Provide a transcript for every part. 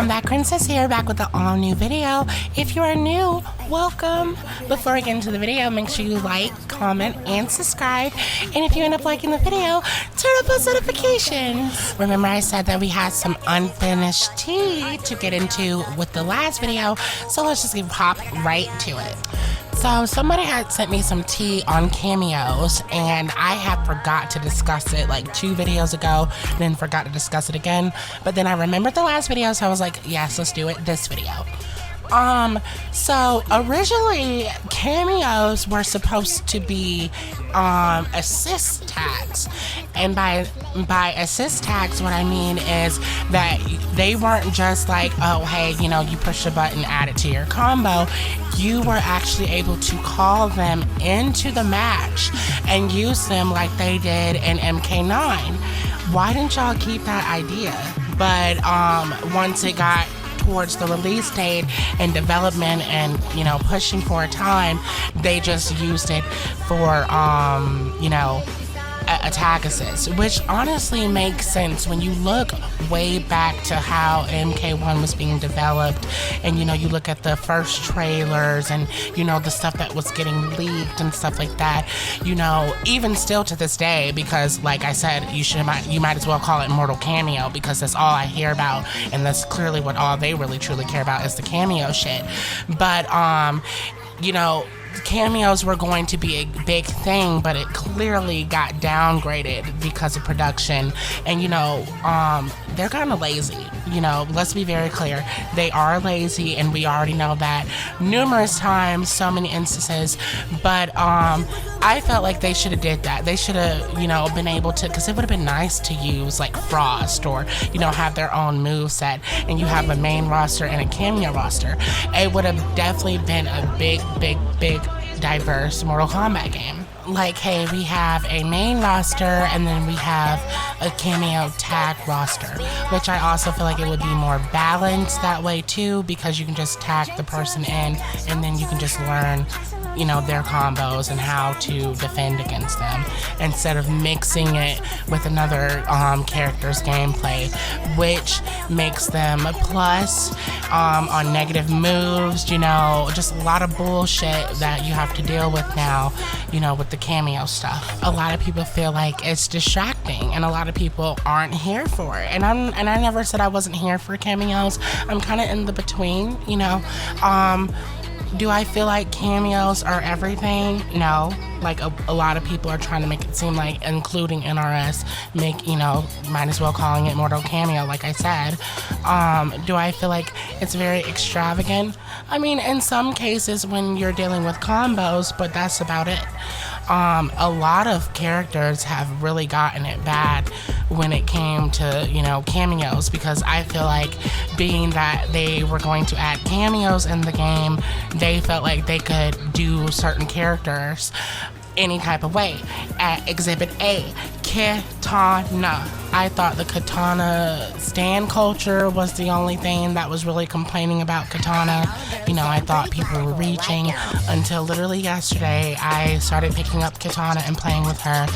Kombat Krincess here, back with the all new video. If you are new, welcome. Before I get into the video, make sure you like, comment, and subscribe. And if you end up liking the video, turn on post notifications. Remember I said that we had some unfinished tea to get into with the last video, so let's just hop right to it. So somebody had sent me some tea on cameos, and I had forgot to discuss it like 2 videos ago, then forgot to discuss it again. But then I remembered the last video, so I was like, yes, let's do it this video. So originally cameos were supposed to be assist tags, and by assist tags what I mean is that they weren't just like, oh hey, you know, you push a button, add it to your combo. You were actually able to call them into the match and use them like they did in MK9. Why didn't y'all keep that idea? But once it got towards the release date and development and, you know, pushing for a time, they just used it for you know, a tag assist, which honestly makes sense when you look way back to how MK1 was being developed, and you know, you look at the first trailers and you know, the stuff that was getting leaked and stuff like that, you know, even still to this day, because like I said, you might as well call it Mortal Cameo, because that's all I hear about, and that's clearly what all they really truly care about is the cameo shit. But you know, cameos were going to be a big thing, but it clearly got downgraded because of production. And you know, they're kind of lazy, you know, let's be very clear, they are lazy, and we already know that numerous times, so many instances. But I felt like they should have did that. They should have, you know, been able to, because it would have been nice to use like Frost, or you know, have their own move set, and you have a main roster and a cameo roster. It would have definitely been a big diverse Mortal Kombat game. Like, hey, we have a main roster and then we have a cameo tag roster, which I also feel like it would be more balanced that way too, because you can just tag the person in and then you can just learn, you know, their combos and how to defend against them, instead of mixing it with another character's gameplay, which makes them a plus on negative moves, you know, just a lot of bullshit that you have to deal with now, you know, with the cameo stuff. A lot of people feel like it's distracting, and a lot of people aren't here for it, and I never said I wasn't here for cameos. I'm kind of in the between, you know. Do I feel like cameos are everything? No. Like a lot of people are trying to make it seem like including NRS, you know, might as well calling it Mortal Cameo, like I said. Do I feel like it's very extravagant? I mean, in some cases when you're dealing with combos, but that's about it. A lot of characters have really gotten it bad when it came to, you know, cameos, because I feel like being that they were going to add cameos in the game, they felt like they could do certain characters any type of way. At Exhibit A, Kitana. I thought the Katana stan culture was the only thing that was really complaining about Katana. You know, I thought people were reaching until literally yesterday I started picking up Katana and playing with her.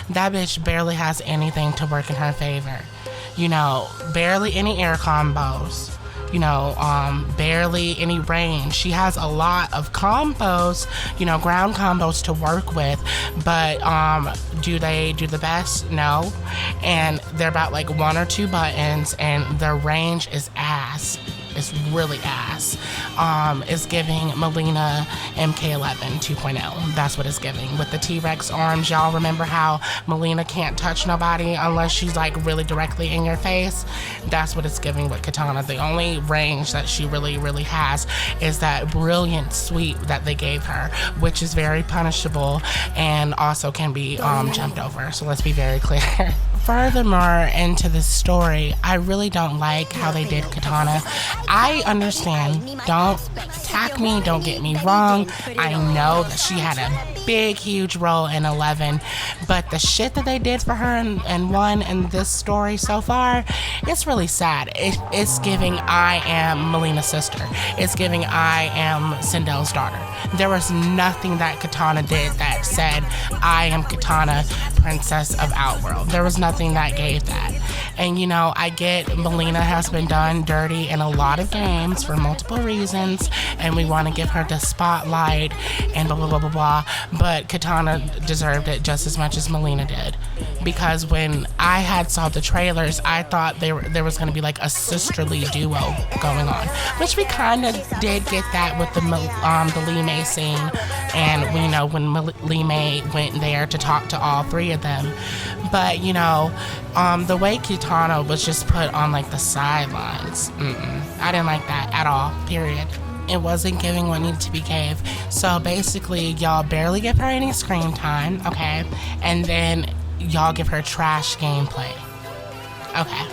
That bitch barely has anything to work in her favor. You know, barely any air combos. You know, barely any range. She has a lot of combos, you know, ground combos to work with, but do they do the best? No. And they're about like 1 or 2 buttons, and their range is ass. It's really ass. It's giving Melina MK11 2.0. That's what it's giving. With the T-Rex arms, y'all remember how Melina can't touch nobody unless she's like really directly in your face? That's what it's giving with Katana. The only range that she really has is that brilliant sweep that they gave her, which is very punishable and also can be jumped over. So let's be very clear. Furthermore, into this story, I really don't like how they did Katana. I understand, don't attack me, don't get me wrong. I know that she had a big, huge role in 11, but the shit that they did for her in 1 and this story so far, it's really sad. It's giving I am Melina's sister. It's giving I am Sindel's daughter. There was nothing that Katana did that said I am Katana, Princess of Outworld. There was nothing nothing that gave that. And you know, I get Melina has been done dirty in a lot of games for multiple reasons, and we want to give her the spotlight and blah blah blah blah blah. But Katana deserved it just as much as Melina did, because when I had saw the trailers, I thought there was going to be like a sisterly duo going on, which we kind of did get that with the Lee May scene, and we know when Lee May went there to talk to all three of them. But you know, the way Kitana was just put on like the sidelines, I didn't like that at all, period. It wasn't giving what needed to be gave. So basically, y'all barely give her any screen time, okay? And then y'all give her trash gameplay. Okay.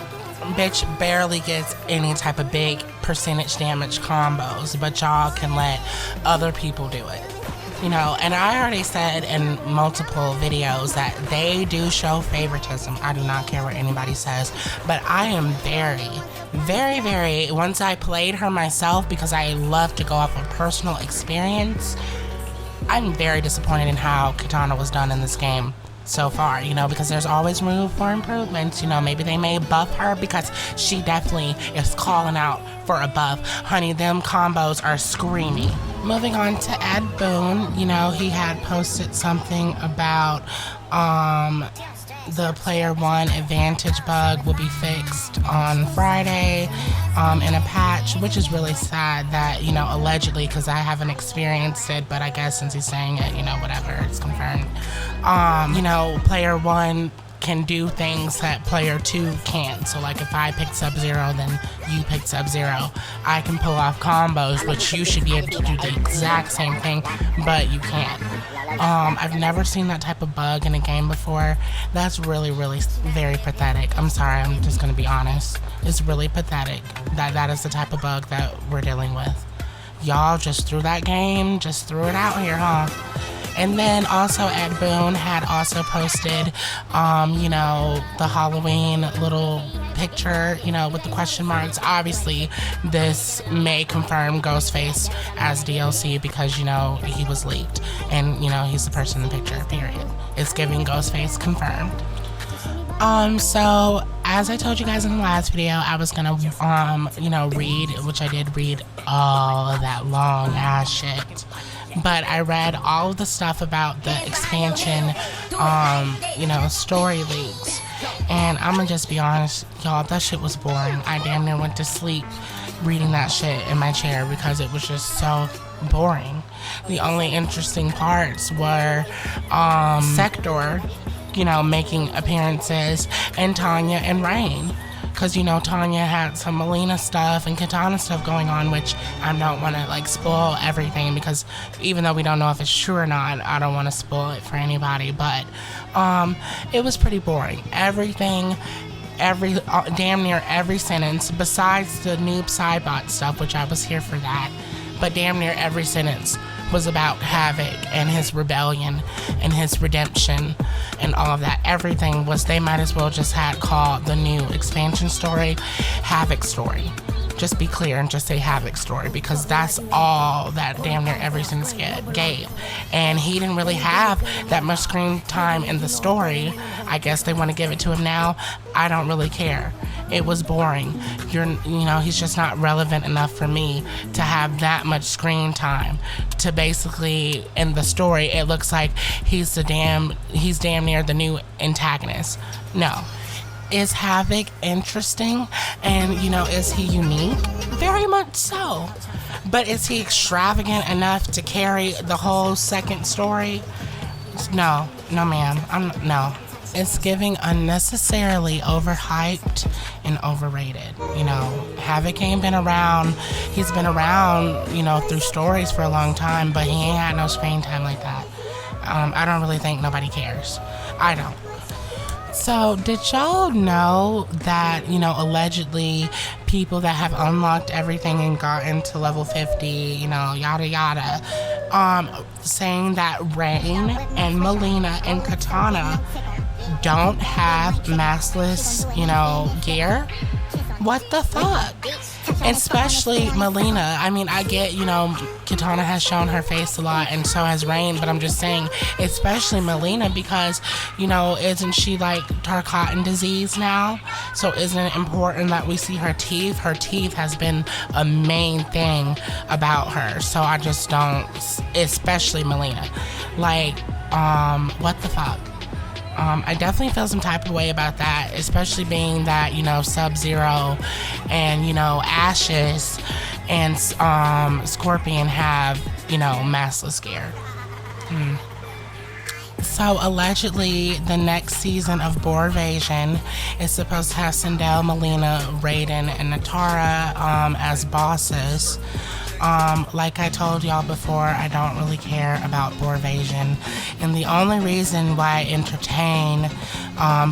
Bitch barely gets any type of big percentage damage combos, but y'all can let other people do it. You know, and I already said in multiple videos that they do show favoritism. I do not care what anybody says, but I am very, once I played her myself, because I love to go off of personal experience, I'm very disappointed in how Kitana was done in this game so far, you know, because there's always room for improvements. You know, maybe they may buff her, because she definitely is calling out for a buff. Honey, them combos are screaming. Moving on to Ed Boon, you know, he had posted something about the player 1 advantage bug will be fixed on Friday in a patch, which is really sad that, you know, allegedly, because I haven't experienced it, but I guess since he's saying it, you know, whatever, it's confirmed. You know, player 1 can do things that player 2 can't. So like if I pick Sub-Zero, then you pick Sub-Zero. I can pull off combos, which you should be able to do the exact same thing, but you can't. I've never seen that type of bug in a game before. That's really very pathetic. I'm sorry, I'm just gonna be honest. It's really pathetic that is the type of bug that we're dealing with. Y'all just threw that game, just threw it out here, huh? And then also Ed Boon had also posted, you know, the Halloween little picture, you know, with the question marks. Obviously, this may confirm Ghostface as DLC because, you know, he was leaked. And, you know, he's the person in the picture, period. It's giving Ghostface confirmed. So, as I told you guys in the last video, I was gonna, you know, read, which I did read all of that long ass shit. But I read all of the stuff about the expansion, you know, story leaks. And I'm gonna just be honest, y'all, that shit was boring. I damn near went to sleep reading that shit in my chair because it was just so boring. The only interesting parts were, Sector, you know, making appearances, and Tanya and Rain. Because, you know, Tanya had some Melina stuff and Katana stuff going on, which I don't want to, like, spoil everything, because even though we don't know if it's true or not, I don't want to spoil it for anybody. But it was pretty boring. Everything, damn near every sentence, besides the noob sidebot stuff, which I was here for that, but damn near every sentence was about Havoc and his rebellion and his redemption and all of that. Everything was, they might as well just had called the new expansion story Havoc story. Just be clear and just say Havoc story, because that's all that damn near every sentence gave. And he didn't really have that much screen time in the story. I guess they want to give it to him now. I don't really care. It was boring. You know, he's just not relevant enough for me to have that much screen time to basically, in the story, it looks like he's damn near the new antagonist. No. Is Havoc interesting? And, you know, is he unique? Very much so. But is he extravagant enough to carry the whole second story? No. No, ma'am. No. It's giving unnecessarily overhyped and overrated. You know, Havoc ain't been around. He's been around, you know, through stories for a long time, but he ain't had no screen time like that. I don't really think nobody cares. I don't. So, did y'all know that, you know, allegedly people that have unlocked everything and gotten to level 50, you know, yada yada, saying that Rain and Melina and Katana don't have maskless, you know, gear? What the fuck? Especially Melina. I mean, I get, Kitana has shown her face a lot and so has Rain, but I'm just saying, especially Melina, because, isn't she like Tarkatan disease now? So isn't it important that we see her teeth? Her teeth has been a main thing about her. So I just don't, especially Melina. Like, what the fuck? I definitely feel some type of way about that, especially being that, Sub-Zero and, Ashes and Scorpion have, massless gear. So allegedly, the next season of Borvasion is supposed to have Sindel, Melina, Raiden, and Natara as bosses. Like I told y'all before, I don't really care about Borvasion, and the only reason why I entertain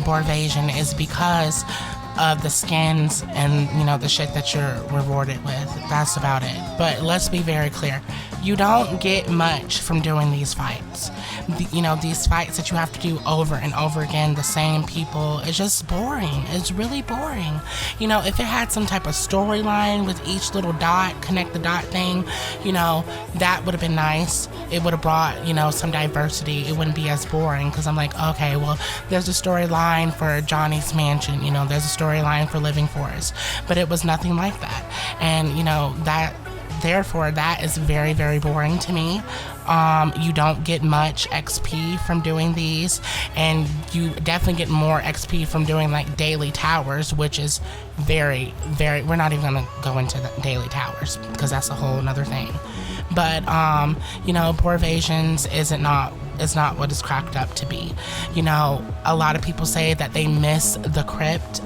Borvasion is because of the skins and the shit that you're rewarded with. That's about it. But let's be very clear, you don't get much from doing these fights. These fights that you have to do over and over again, the same people, it's just boring. It's really boring. If it had some type of storyline with each little dot, connect the dot thing, that would have been nice. It would have brought, some diversity. It wouldn't be as boring, because I'm like, okay, well, there's a storyline for Johnny's Mansion, there's a storyline for Living Forest, but it was nothing like that. And, therefore, that is very, very boring to me. You don't get much XP from doing these, and you definitely get more XP from doing like daily towers, which is very, very, we're not even gonna go into the daily towers because that's a whole another thing. But Borvasions is not what it's cracked up to be. A lot of people say that they miss the Krypt.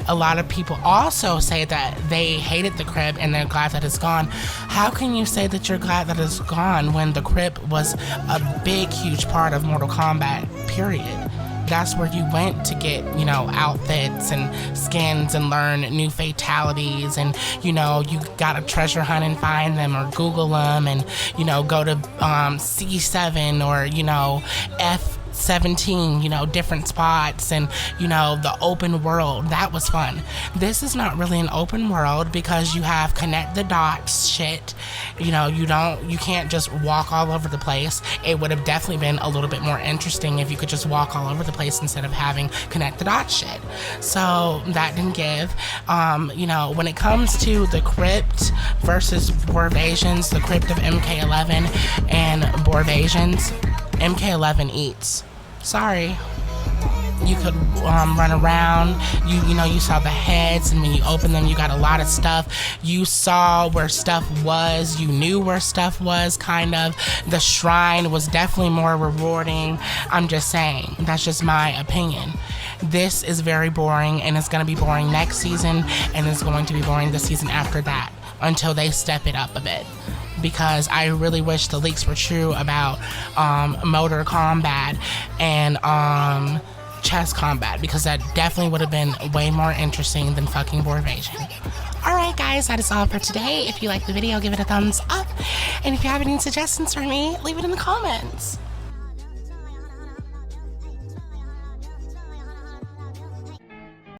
A lot of people also say that they hated the Krypt and they're glad that it's gone. How can you say that you're glad that it's gone when the Krypt was a big, huge part of Mortal Kombat, period? That's where you went to get, outfits and skins and learn new fatalities, and, you gotta treasure hunt and find them, or Google them, and, go to C7 or, F17, different spots, and, the open world. That was fun. This is not really an open world because you have connect the dots shit. You can't just walk all over the place. It would have definitely been a little bit more interesting if you could just walk all over the place instead of having connect the dots shit. So that didn't give. When it comes to the Krypt versus Borvasions, the Krypt of MK11 and Borvasions, MK11 eats. Sorry. You could run around. You saw the heads, and when you open them, you got a lot of stuff. You saw where stuff was. You knew where stuff was, kind of. The shrine was definitely more rewarding. I'm just saying. That's just my opinion. This is very boring, and it's going to be boring next season, and it's going to be boring the season after that, until they step it up a bit. Because I really wish the leaks were true about motor combat and chess combat, because that definitely would have been way more interesting than fucking Borvasion. Alright guys, that is all for today. If you liked the video, give it a thumbs up. And if you have any suggestions for me, leave it in the comments.